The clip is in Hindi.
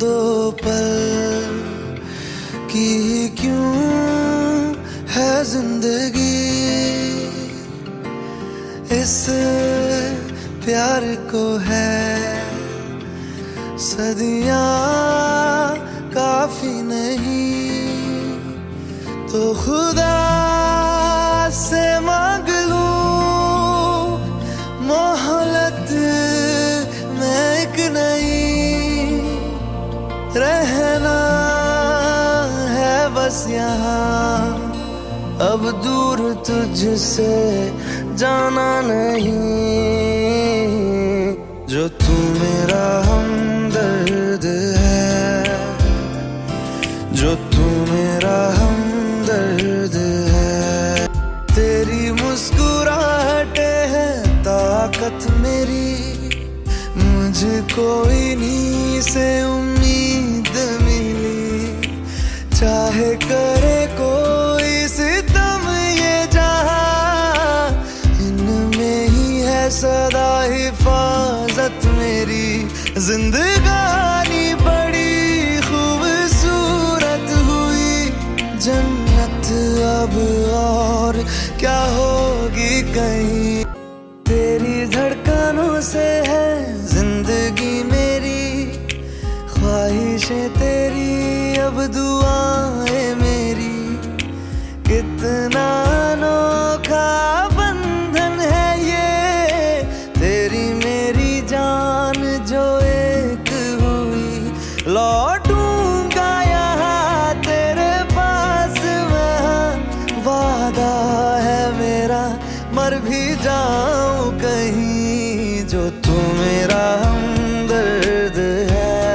दो पल की क्यों है जिंदगी, इस प्यार को है सदियां काफी नहीं, तो खुदा से मांग लूं मोहलत में एक नहीं, रहना है बस यहाँ, अब दूर तुझसे जाना नहीं। जो तू मेरा हमदर्द है, जो तू मेरा हमदर्द है, तेरी मुस्कुराहटें है ताकत मेरी, मुझको इन्हीं से उम्मीद मिली, चाहे करे कोई सितम ये जहां, इनमें ही है सदा हिफाजत मेरी, जिंदगानी बड़ी खूबसूरत हुई, जन्नत अब और क्या होगी कहीं, तेरी धड़कनों से है जिंदगी मेरी, ख्वाहिशें तेरी अब दुआ